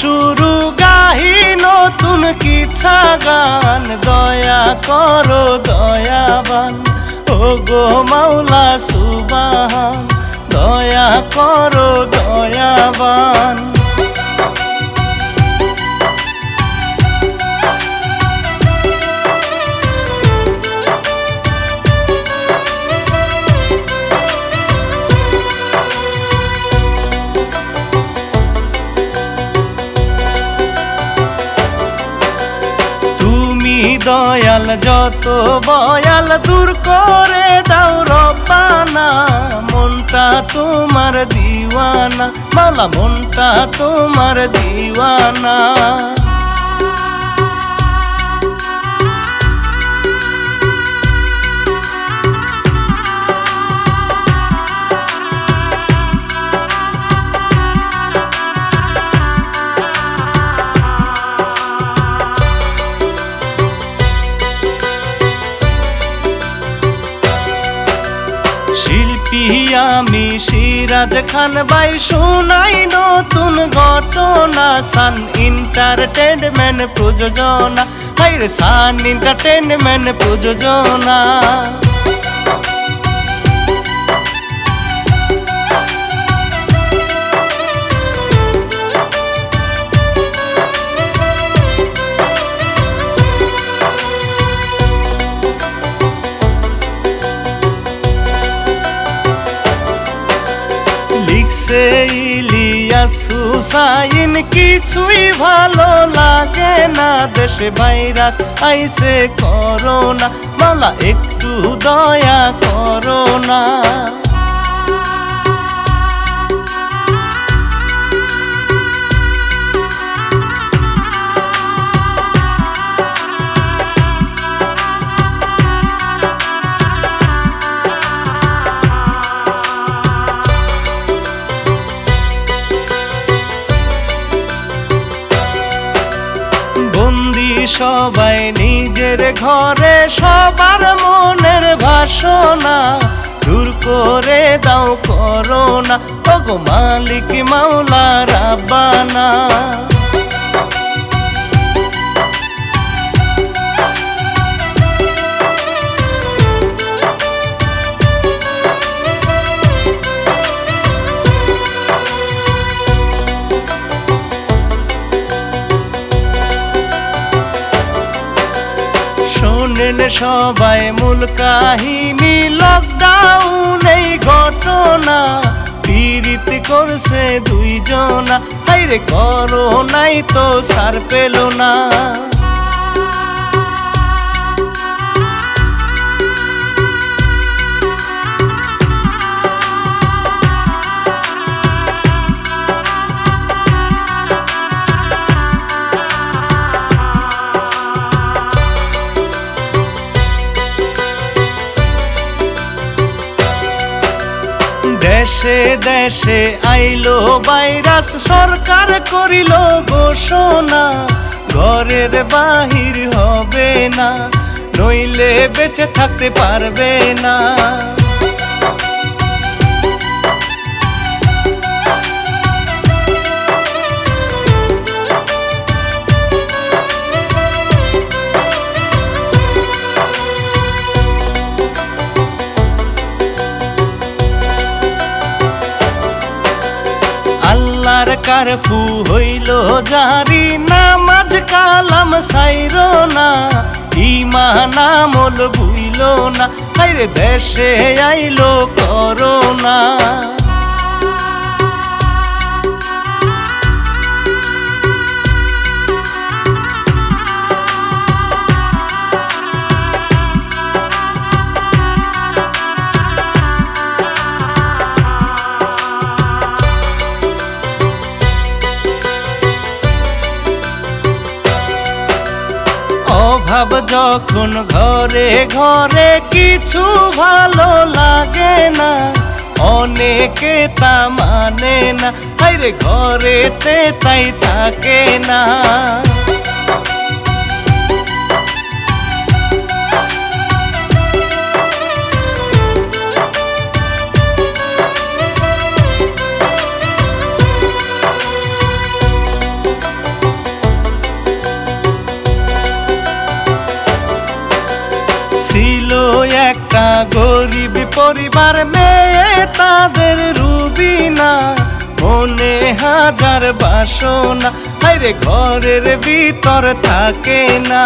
শুরু গাহি নতুন কিচ্ছা গান, দয়া করো দয়াবান ও গো মাওলা সুবহান, দয়া করো দয়াবান। দয়াল যত বয়াল দূর করে দাও রব্বানা, মনটা তোমার দিওয়ানা মাওলা, মনটা তোমার দিওয়ানা। আমি সিরাজ খান ভাই শোনাই নতুন ঘটনা, সান এন্টারটেইনমেন্ট প্রযোজনা, হাইরে সান এন্টারটেইনমেন্ট প্রযোজনা। ইলিয়াস হুসাইন কিছুই ভালো লাগে না, দেশে ভাইরাস আইছে করোনা, মাওলা একটু দয়া করোনা। সবাই নিজের ঘরে সবার মনের বাসনা, দূর করে দাও করোনা ওগো মালিক মাওলা রাব্বানা। সবাই মূল কাহিনী লকডাউন এই ঘটনা, পীড়িত করছে দুইজনা, হাইরে করোনাই তো সার পেল না। দেশে দেশে আইলো ভাইরাস, সরকার করিল ঘোষণা, ঘরের বাহির হবে না, নইলে বেঁচে থাকতে পারবে না। কারফু হইল জারি, নামাজ কালাম সাইরো না, ঈমান আমল ভুইল না, হায়রে দেশে আইলো করোনা। অভাব যখন ঘরে ঘরে কিছু ভালো লাগে না, অনেকে তা মানে না, হায়রে ঘরেতে তাই থাকে না। গরিব পরিবার মেয়ে তাদের রুবিনা, মনে হাজার বাসনা, হায়রে ঘরের ভিতর থাকে না।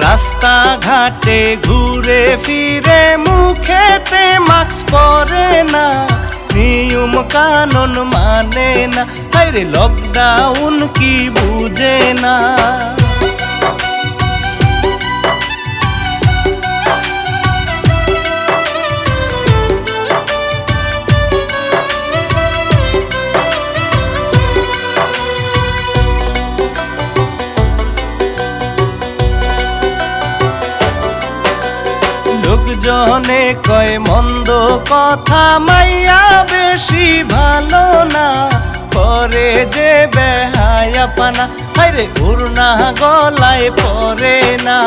রাস্তা ঘাটে ঘুরে ফিরে মুখেতে মাস্ক পরে না, নিয়ম কানুন মানে না, হায়রে লকডাউন কি বুঝে না। লোকজনে কয় মন্দ কথা, মাইয়া বেশি ভালো না, পরে যে বেহায়াপনা, হায়রে ওড়না গলায় পরে না।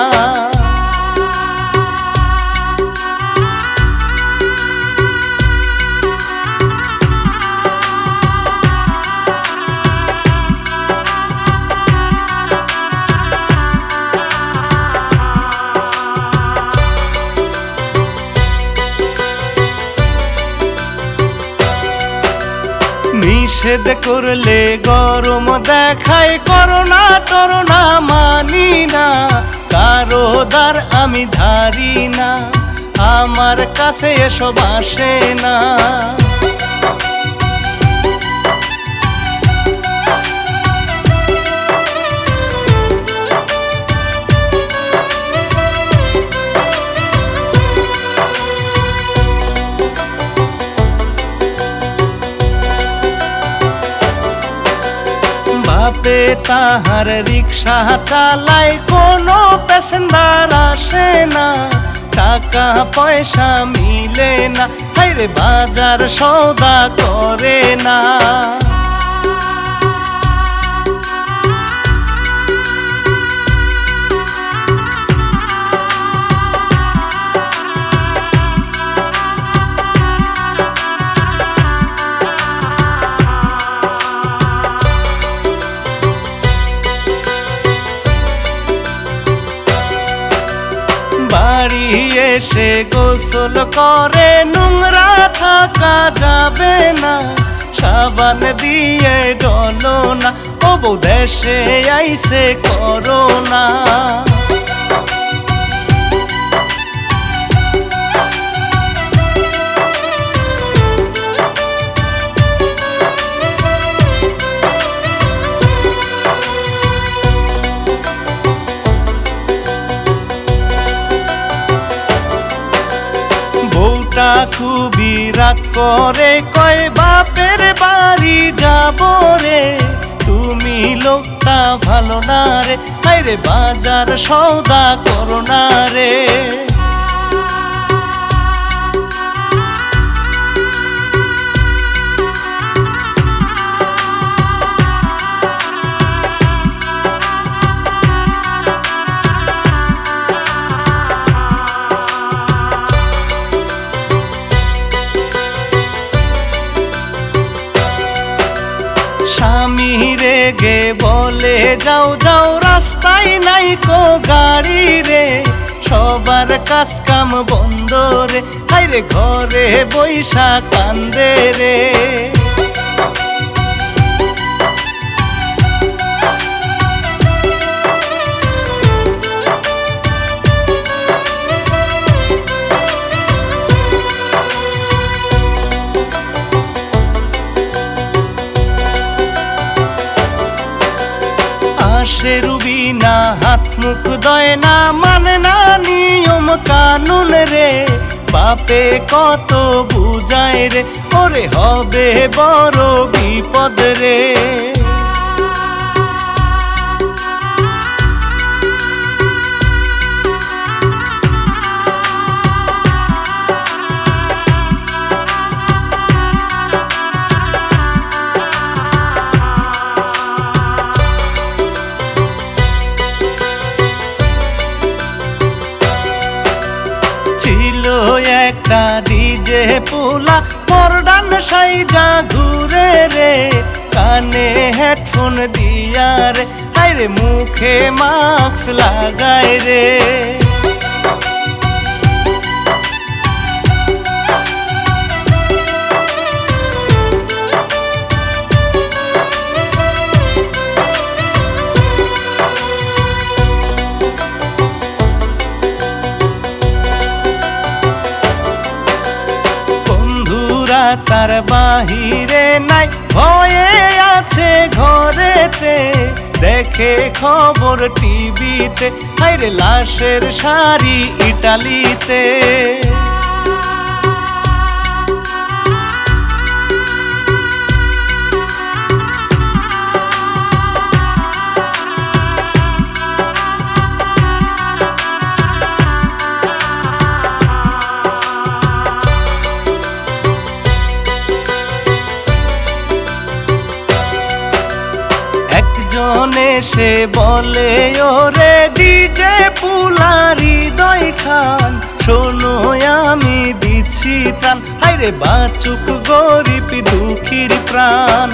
নিষেধ করলে গরম দেখায়, করোনা টরোনা মানি না, কারো দ্বার আমি ধারি না, আমার কাছে এসব আসে না। বাপে তাহার রিক্সা চালায়, কোনো প্যাসেঞ্জার আসে না, টাকা পয়সা মিলে না, হায়রে বাজার সওদা করে না। বাড়ি এসে গোসল করে, নোংরা থাকা যাবে না, সাবান দিয়ে ডলো না, ও বউ দেশে আইছে করোনা। বউটা খুবই রাগ করে, কয় বাপের বাড়ি যাব রে, তুমি লোকটা ভালো না রে, হায়রে বাজার সওদা করো না রে। স্বামী রেগে বলে যাও যাও, রাস্তায় নাই কো গাড়ি রে, সবার কাজ কাম বন্ধ রে, হায়রে ঘরে বৈশা কান্দে রে। আসে রুবিনা হাত মুখ দয় না, মানে না নিয়ম কানুন রে, বাপে কত বুঝায় রে, ওরে হবে বড় বিপদ রে। ডিজে পুলা মর্ডান সাইজা ঘুরে রে, কানে হেডফোন দিয়া রে, হায়রে মুখে মাস্ক লাগায় রে। তার বাহিরে নাই, ভয়ে আছে ঘরেতে, দেখে খবর টিভিতে, হায়রে লাশের শাড়ি ইটালিতে। সে বলে ওরে ডিজে পুলা হৃদয় খান, শোনো আমি দিচ্ছি ত্রাণ, হায়রে বাঁচুক গরিব দুঃখীর প্রাণ।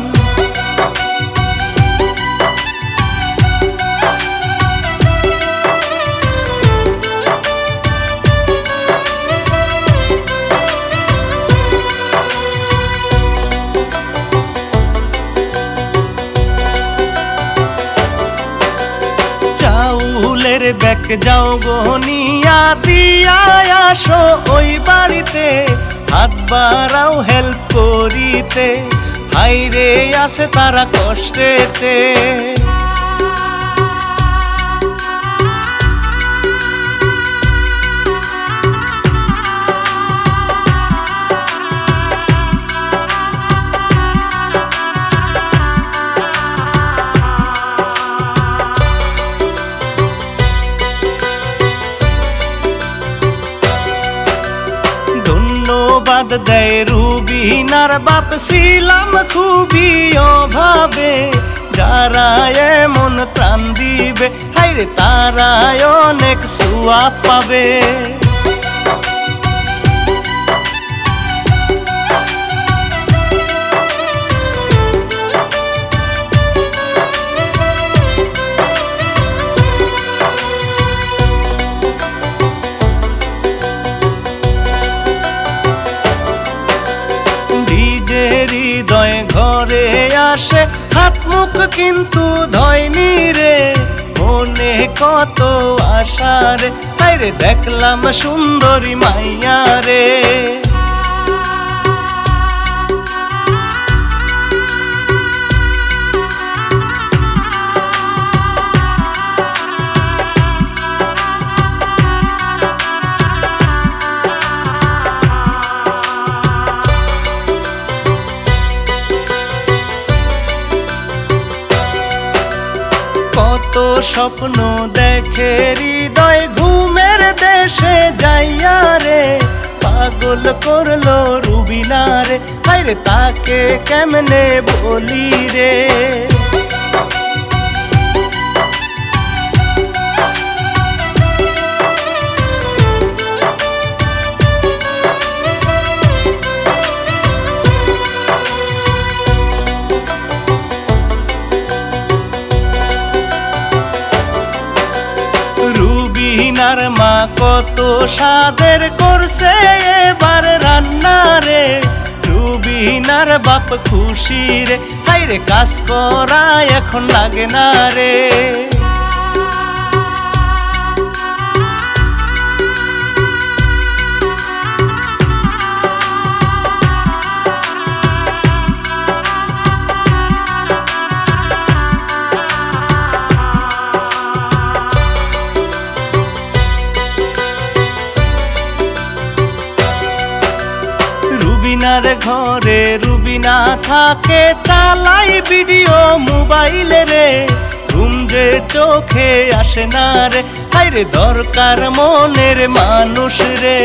চাউলের ব্যাগ যাও গনিয়া দিয়া আসো ওই বাড়িতে, হাত বাড়াও হেল্প করিতে, হায়রে আছে তারা কষ্টেতে। ধন্যবাদ দেয় রুবিনার বাপ, ছিলাম খুবই অভাবে, যারা এমন ত্রাণ দিবে, হায়রে তারা অনেক সুয়াব পাবে। হৃদয় ঘরে আসে, হাত মুখ কিন্তু ধয়নি রে, মনে কত আশা রে, হায়রে দেখলাম সুন্দরী মাইয়া রে। কত স্বপ্ন দেখে হৃদয় ঘুমের দেশে যাইয়া রে, পাগল করলো রুবিনা রে, হায়রে তাকে কেমনে বলি রে। রুবিনার মা কত স্বাদের করছে এবার রান্না রে, রুবিনার বাপ খুশি রে, হায়রে কাজ করা এখন লাগে না রে। রুবিনার ঘরে রুবিনা থাকে, চালাই ভিডিও মোবাইলে রে, ঘুম যে চোখে আসে না রে, হায়রে দরকার মনের মানুষ রে।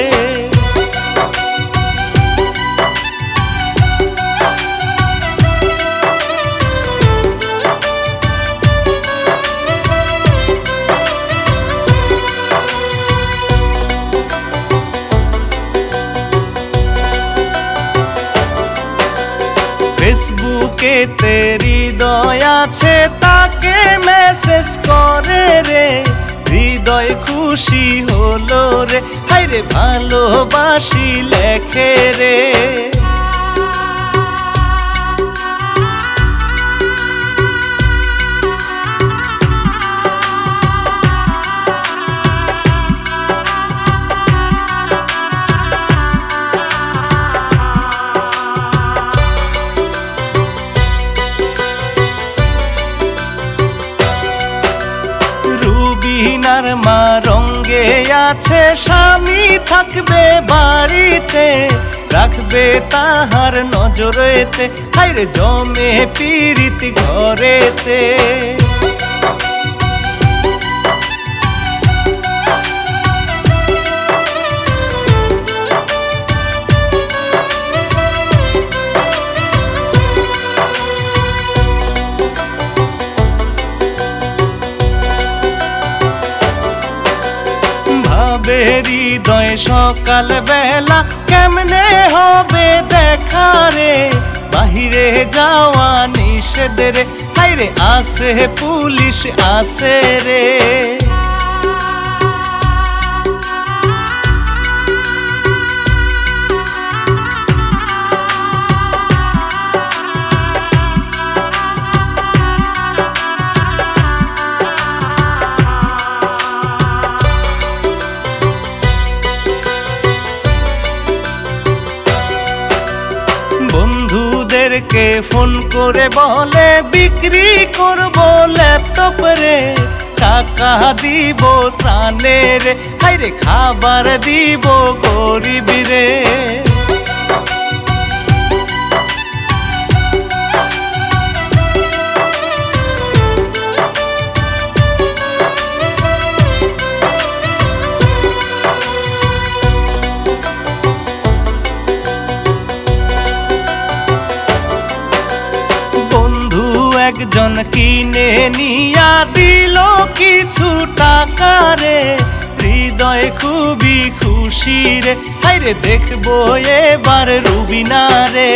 বুকেতে হৃদয় আছে তাকে মেসেজ করে রে, হৃদয় খুশি হলো রে, হায়রে ভালোবাসি লেখে রে। রুবিনার মা রঙ্গে আছে, স্বামী থাকবে বাড়িতে, রাখবে তাহার নজরেতে, হায়রে জমে পীড়িত ঘরেতে। হৃদয় সকাল বেলা কেমনে হবে দেখা রে, বাহিরে যাওয়া নিষেধ রে, হায়রে আসে পুলিশ আসে রে। বন্ধুদেরকে ফোন করে বলে বিক্রি করব ল্যাপটপ রে, টাকা দিব ত্রাণে রে, হায়রে খাবার দিব গরিব রে। একজন কিনে নিয়া দিল কিছু টাকা রে, হৃদয় খুবই খুশি রে, হায়রে দেখবো এবার রুবিনা রে।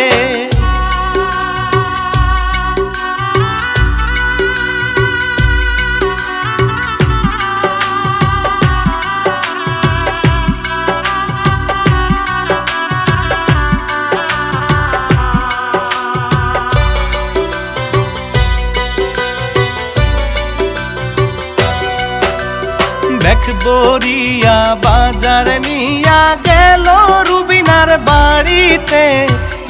বরিয়া বাজার নিয়া গেল রুবিনার বাড়িতে,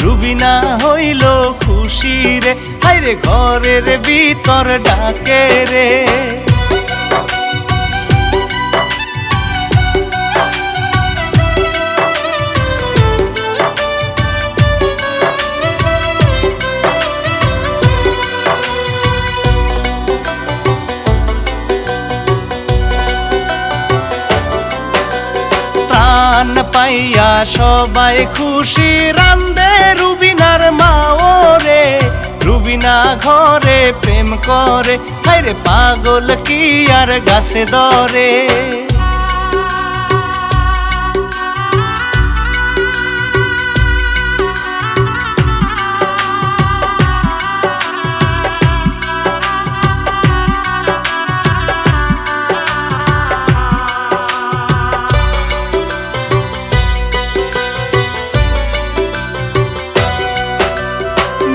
রুবিনা হইল খুশি রে, হায়রে ঘরের ভিতর ডাকে রে। পাইয়া সবাই খুশি, রান্দে রুবিনার মা রে, রুবিনা ঘরে প্রেম করে, হায়রে পাগল কি আর গাছে ধরে।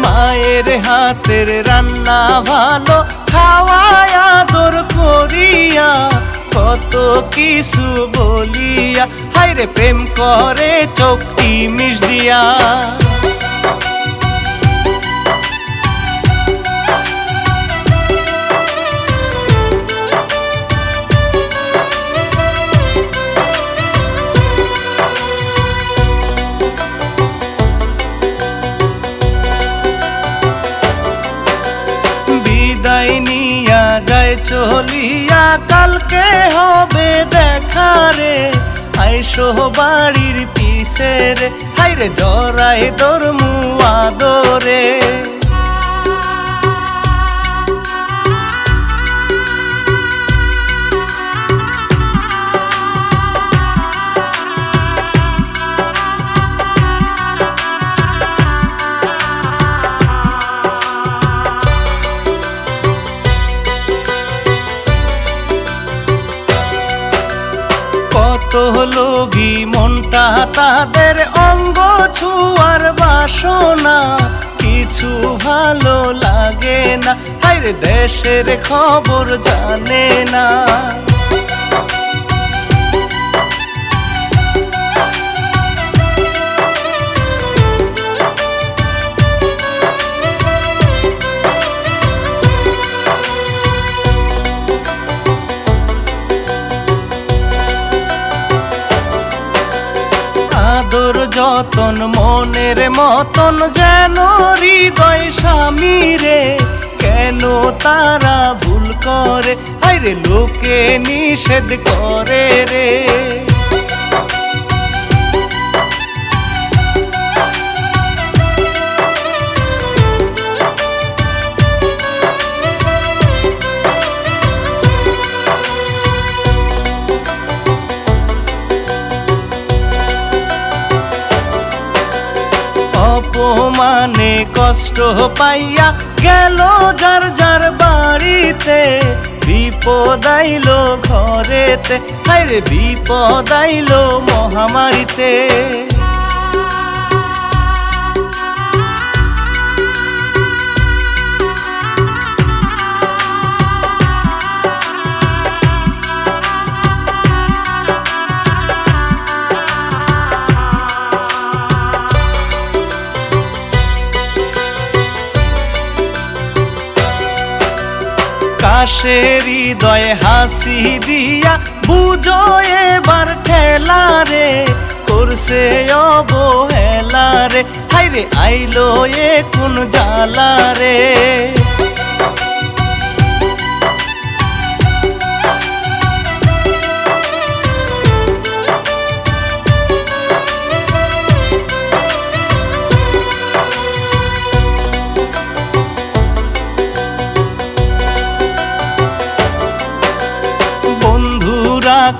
মায়ের হাতের রান্না ভালো, খাওয়ায় আদর করিয়া, কত কিছু বলিয়া, হায়রে প্রেম করে চোখটি মিশ দিয়া। নিয়া যায় চলিয়া, কালকে হবে দেখা রে, আইসো বাড়ির পিছে রে, হায়রে জড়াই ধরমু আদরে। বাসনা কিছু ভালো লাগে না, হায়রে দেশের খবর জানে না। আদর যতন মনের মতন যেন হৃদয় স্বামী রে, কেন তারা ভুল করে হায়রে লোকে নিষেধ করে রে। অপমানে কষ্ট পাইয়া গেল যার যার বাড়িতে, বিপদ আইলো ঘরেতে হায়রে বিপদ আইলো মহামারীতে। কাশের হৃদয়ে হাসি দিয়া বুঝো এবার ঠেলা রে, করছে অবহেলা রে হায়রে আইলো এ কোন জ্বালা রে।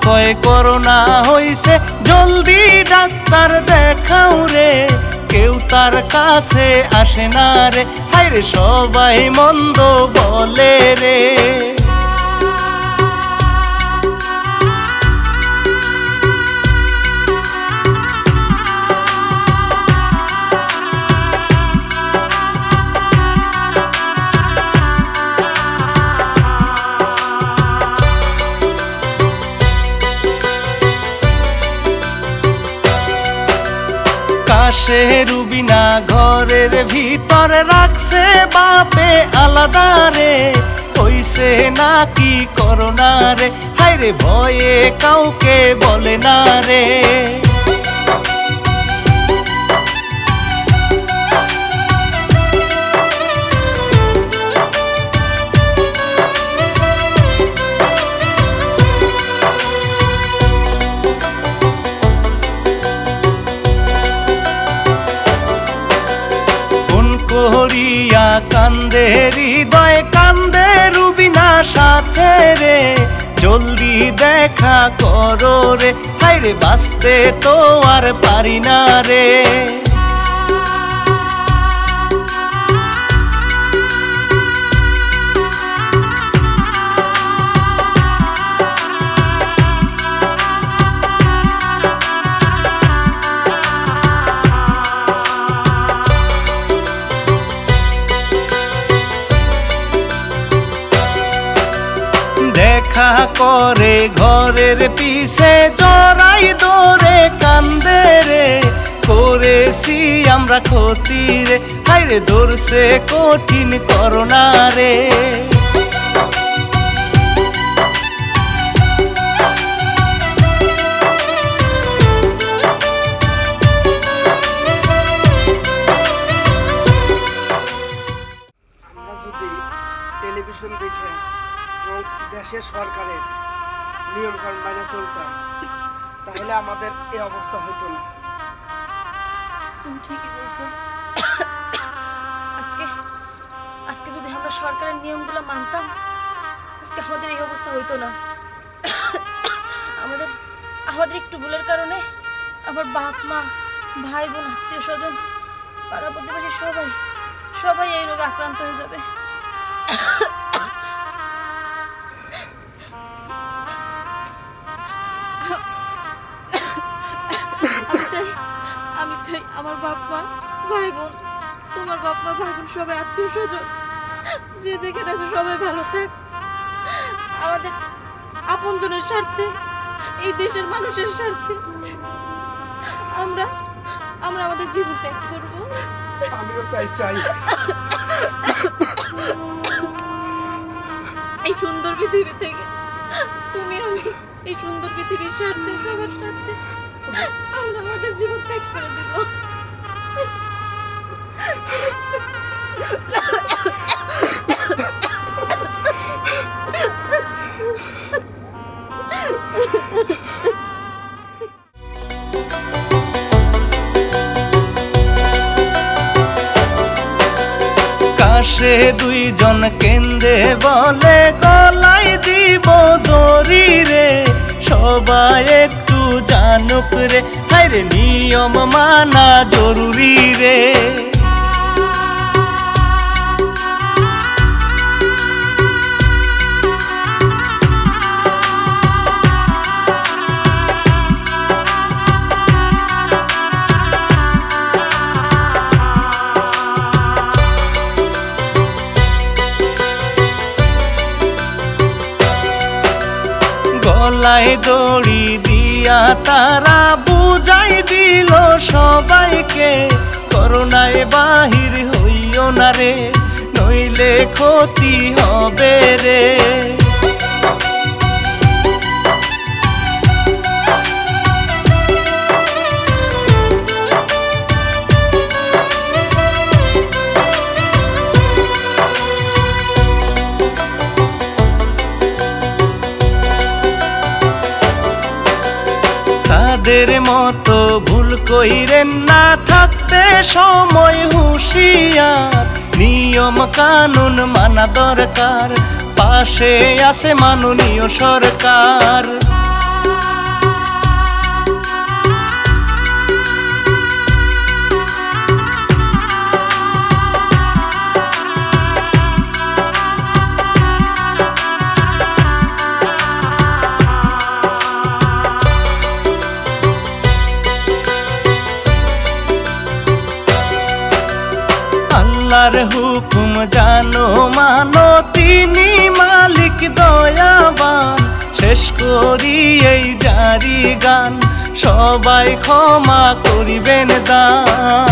কয় করোনা হইছে জলদি ডাক্তার দেখাও রে, কেউ তার কাছে আসে না রে হায়রে সবাই মন্দ বলে রে। কাশে রুবিনা ঘরের ভিতর রাখছে বাপে আলাদা রে, হইছে নাকি করোনা রে হায়রে ভয়ে কাউকে বলে না রে। করিয়া কান্দে হৃদয় কান্দে রুবিনা সাথে রে, জলদি দেখা করো রে হায়রে বাঁচতে তো আর পারি না রে। দেখা করে ঘরের পিছে জড়াই দৌড়ে কান্দে রে, করেছি আমরা ক্ষতি রে হায়রে ধরছে কঠিন করোনা রে। আমরা যদি টেলিভিশন দেখে দেশের সরকারের নিয়ম কানুন মেনে চলতাম তাহলে আমাদের এই অবস্থা হতো না। তুমি ঠিকই বলছো। আজকে আজকে যদি আমরা সরকারের নিয়মগুলো মানতাম আজকে আমাদের এই অবস্থা হইতো না। আমাদের আমাদের একটু ভুলের কারণে আমার বাপ মা ভাই বোন আত্মীয় স্বজন পাড়া প্রতিবেশী সবাই সবাই এই রোগে আক্রান্ত হয়ে যাবে। আমি চাই আমার বাপ মা ভাই বোন, তোমার বাপ মা ভাই বোন সবাই আত্মীয় স্বজন যে যেখানে আছে সবাই ভালো থাক। আমাদের আপনজনের স্বার্থে, এই দেশের মানুষের স্বার্থে আমরা আমরা আমাদের জীবন ত্যাগ করব। আমিও তাই চাই। এই সুন্দর পৃথিবী থেকে তুমি আমি এই সুন্দর পৃথিবীর স্বার্থে, সবার স্বার্থে আমরা আমাদের জীবন ত্যাগ করে দেব। কাশে দুইজন কেন্দে বলে গলায় দিব দড়ি রে, সবাই একটু জানুক রে, হায়রে নিয়ম মানা জরুরি রে। গলায় দড়ি দিয়া তারা বুঝাই দিল সবাইকে, করোনায় বাহির হইও না রে, নইলে ক্ষতি হবে রে। তাদের মতো ভুল কইরেন না, থাকতে সময় হুঁশিয়ার, নিয়ম কানুন মানা দরকার, পাশে আছে মাননীয় সরকার। আল্লাহর হুকুম জানো মানো, তিনি মালিক দয়াবান, শেষ করি এই জারি গান, সবাই ক্ষমা করিবেন দান।